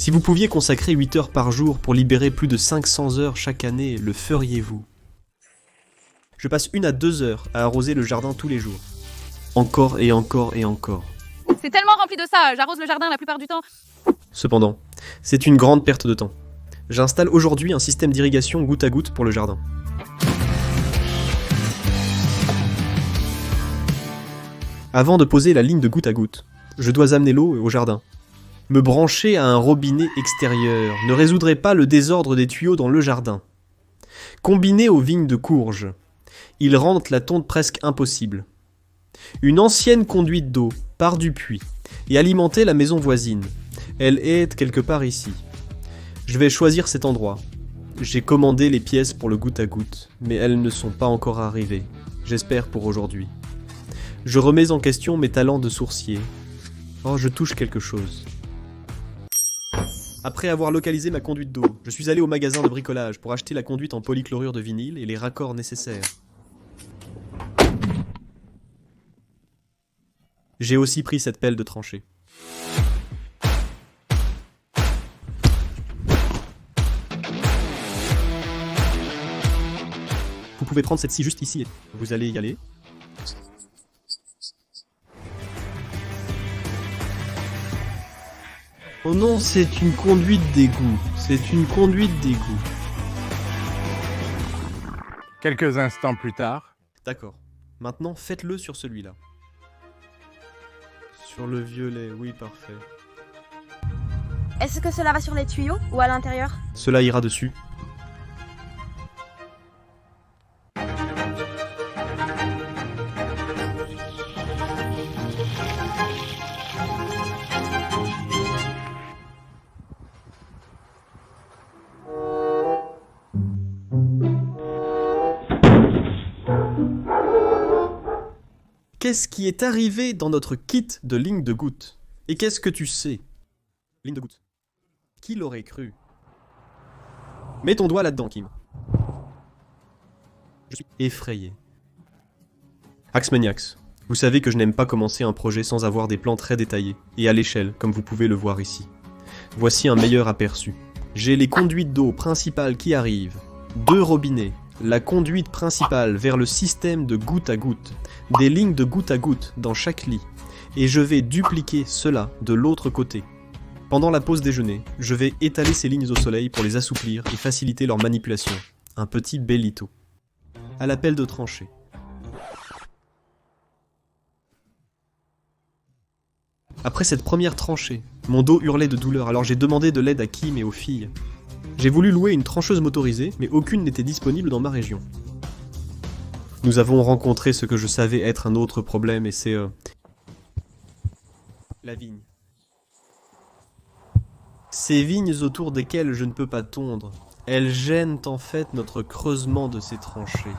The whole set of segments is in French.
Si vous pouviez consacrer 8 heures par jour pour libérer plus de 500 heures chaque année, le feriez-vous? Je passe 1 à 2 heures à arroser le jardin tous les jours. Encore et encore et encore. C'est tellement rempli de ça, j'arrose le jardin la plupart du temps. Cependant, c'est une grande perte de temps. J'installe aujourd'hui un système d'irrigation goutte à goutte pour le jardin. Avant de poser la ligne de goutte à goutte, je dois amener l'eau au jardin. Me brancher à un robinet extérieur ne résoudrait pas le désordre des tuyaux dans le jardin. Combiné aux vignes de courge, ils rendent la tonte presque impossible. Une ancienne conduite d'eau part du puits et alimentait la maison voisine. Elle est quelque part ici. Je vais choisir cet endroit. J'ai commandé les pièces pour le goutte à goutte, mais elles ne sont pas encore arrivées. J'espère pour aujourd'hui. Je remets en question mes talents de sourcier. Oh, je touche quelque chose. Après avoir localisé ma conduite d'eau, je suis allé au magasin de bricolage pour acheter la conduite en polychlorure de vinyle et les raccords nécessaires. J'ai aussi pris cette pelle de tranchée. Vous pouvez prendre cette scie juste ici. Vous allez y aller. Oh non, c'est une conduite d'égout. C'est une conduite d'égout. Quelques instants plus tard. D'accord. Maintenant, faites-le sur celui-là. Sur le violet, oui, parfait. Est-ce que cela va sur les tuyaux ou à l'intérieur? Cela ira dessus. Qu'est-ce qui est arrivé dans notre kit de ligne de goutte? Et qu'est-ce que tu sais? Ligne de goutte. Qui l'aurait cru? Mets ton doigt là-dedans, Kim. Je suis effrayé. Axmaniax, vous savez que je n'aime pas commencer un projet sans avoir des plans très détaillés, et à l'échelle, comme vous pouvez le voir ici. Voici un meilleur aperçu. J'ai les conduites d'eau principales qui arrivent, 2 robinets, la conduite principale vers le système de goutte à goutte, des lignes de goutte à goutte dans chaque lit, et je vais dupliquer cela de l'autre côté. Pendant la pause déjeuner, je vais étaler ces lignes au soleil pour les assouplir et faciliter leur manipulation. Un petit bellito. À la pelle de tranchée. Après cette première tranchée, mon dos hurlait de douleur, alors j'ai demandé de l'aide à Kim et aux filles. J'ai voulu louer une trancheuse motorisée, mais aucune n'était disponible dans ma région. Nous avons rencontré ce que je savais être un autre problème, et c'est... la vigne. Ces vignes autour desquelles je ne peux pas tondre, elles gênent en fait notre creusement de ces tranchées.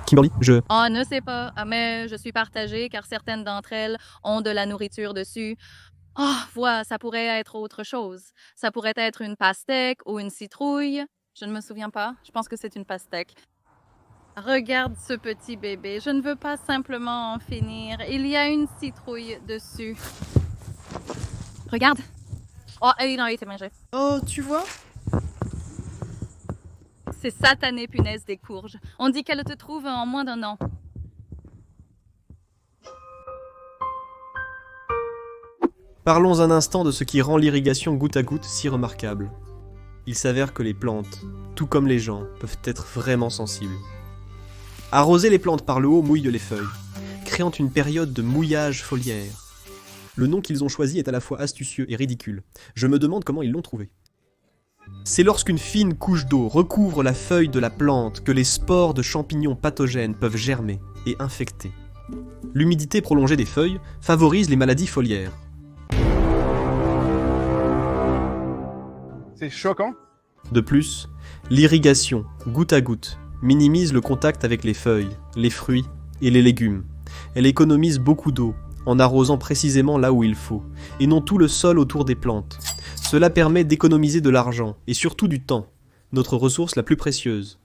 Kimberly, On ne sait pas, mais je suis partagée car certaines d'entre elles ont de la nourriture dessus. Voilà, ça pourrait être autre chose. Ça pourrait être une pastèque ou une citrouille. Je ne me souviens pas. Je pense que c'est une pastèque. Regarde ce petit bébé. Je ne veux pas simplement en finir. Il y a une citrouille dessus. Regarde. Oh, il a été mangé. Oh, tu vois? Ces satanées punaises des courges. On dit qu'elles te trouvent en moins d'1 an. Parlons un instant de ce qui rend l'irrigation goutte à goutte si remarquable. Il s'avère que les plantes, tout comme les gens, peuvent être vraiment sensibles. Arroser les plantes par le haut mouille les feuilles, créant une période de mouillage foliaire. Le nom qu'ils ont choisi est à la fois astucieux et ridicule. Je me demande comment ils l'ont trouvé. C'est lorsqu'une fine couche d'eau recouvre la feuille de la plante que les spores de champignons pathogènes peuvent germer et infecter. L'humidité prolongée des feuilles favorise les maladies foliaires. C'est choquant. De plus, l'irrigation, goutte à goutte, minimise le contact avec les feuilles, les fruits et les légumes. Elle économise beaucoup d'eau, en arrosant précisément là où il faut, et non tout le sol autour des plantes. Cela permet d'économiser de l'argent, et surtout du temps, notre ressource la plus précieuse.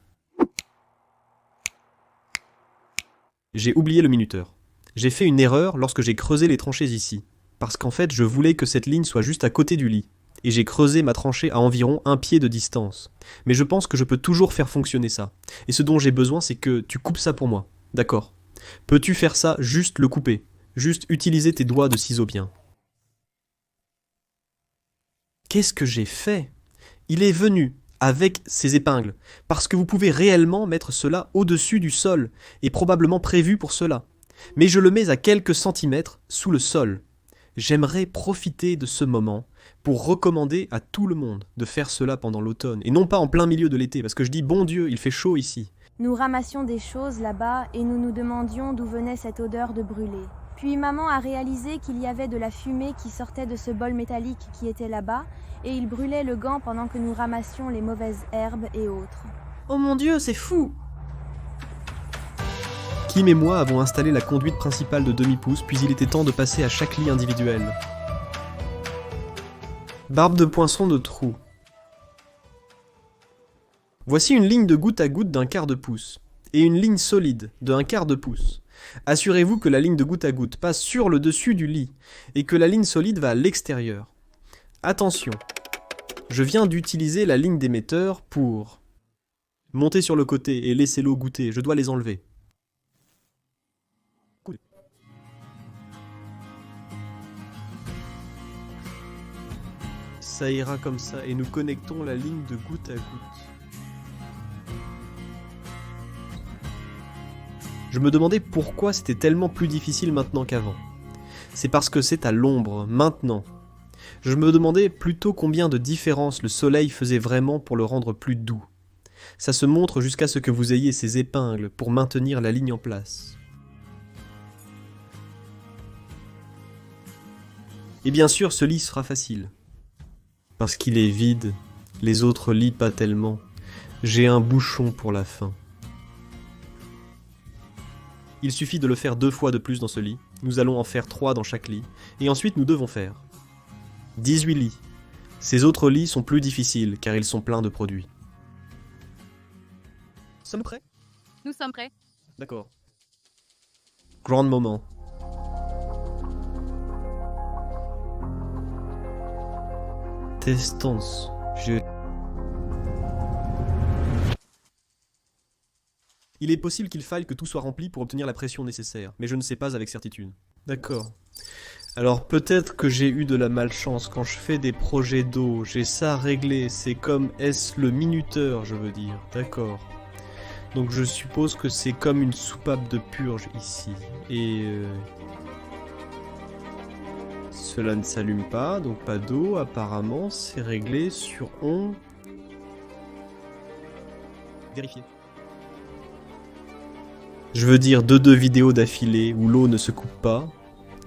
J'ai oublié le minuteur. J'ai fait une erreur lorsque j'ai creusé les tranchées ici. parce qu'en fait je voulais que cette ligne soit juste à côté du lit, et j'ai creusé ma tranchée à environ 1 pied de distance. Mais je pense que je peux toujours faire fonctionner ça, et ce dont j'ai besoin c'est que tu coupes ça pour moi, d'accord? Peux-tu faire ça, juste le couper? Juste utiliser tes doigts de ciseaux bien. Qu'est-ce que j'ai fait? Il est venu avec ses épingles, parce que vous pouvez réellement mettre cela au-dessus du sol, et probablement prévu pour cela. Mais je le mets à quelques centimètres sous le sol. J'aimerais profiter de ce moment pour recommander à tout le monde de faire cela pendant l'automne, et non pas en plein milieu de l'été, parce que je dis, bon Dieu, il fait chaud ici. Nous ramassions des choses là-bas et nous nous demandions d'où venait cette odeur de brûlé. Puis maman a réalisé qu'il y avait de la fumée qui sortait de ce bol métallique qui était là-bas, et il brûlait le gant pendant que nous ramassions les mauvaises herbes et autres. Oh mon Dieu, c'est fou! Kim et moi avons installé la conduite principale de demi-pouce, puis il était temps de passer à chaque lit individuel. Barbe de poinçon de trou. Voici une ligne de goutte à goutte d'1/4 de pouce, et une ligne solide de 1/4 de pouce. Assurez-vous que la ligne de goutte à goutte passe sur le dessus du lit, et que la ligne solide va à l'extérieur. Attention, je viens d'utiliser la ligne d'émetteur pour monter sur le côté et laisser l'eau goûter, je dois les enlever. Ça ira comme ça, et nous connectons la ligne de goutte à goutte. Je me demandais pourquoi c'était tellement plus difficile maintenant qu'avant. C'est parce que c'est à l'ombre, maintenant. Je me demandais plutôt combien de différence le soleil faisait vraiment pour le rendre plus doux. Ça se montre jusqu'à ce que vous ayez ces épingles pour maintenir la ligne en place. Et bien sûr, ce lit sera facile. Parce qu'il est vide, les autres lits pas tellement. J'ai un bouchon pour la fin. Il suffit de le faire 2 fois de plus dans ce lit. Nous allons en faire 3 dans chaque lit. Et ensuite, nous devons faire 18 lits. Ces autres lits sont plus difficiles, car ils sont pleins de produits. Sommes-nous prêts? Nous sommes prêts. D'accord. Grand moment. Testons. Il est possible qu'il faille que tout soit rempli pour obtenir la pression nécessaire, mais je ne sais pas avec certitude. D'accord. Alors peut-être que j'ai eu de la malchance quand je fais des projets d'eau, j'ai ça réglé, c'est comme est-ce le minuteur, je veux dire. D'accord. Donc je suppose que c'est comme une soupape de purge ici. Et cela ne s'allume pas, donc pas d'eau, apparemment c'est réglé sur on. Vérifier. Je veux dire 2 vidéos d'affilée où l'eau ne se coupe pas.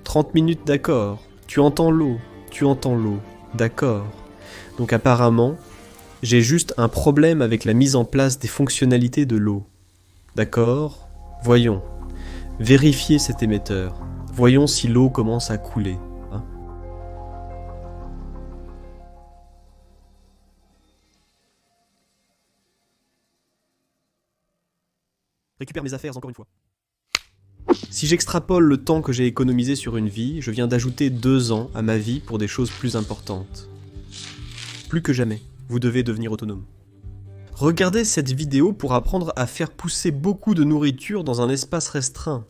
30 minutes, d'accord. Tu entends l'eau, d'accord. Donc apparemment, j'ai juste un problème avec la mise en place des fonctionnalités de l'eau. D'accord? Voyons. Vérifiez cet émetteur. Voyons si l'eau commence à couler. Hein? Récupère mes affaires encore une fois. Si j'extrapole le temps que j'ai économisé sur une vie, je viens d'ajouter 2 ans à ma vie pour des choses plus importantes. Plus que jamais, vous devez devenir autonome. Regardez cette vidéo pour apprendre à faire pousser beaucoup de nourriture dans un espace restreint.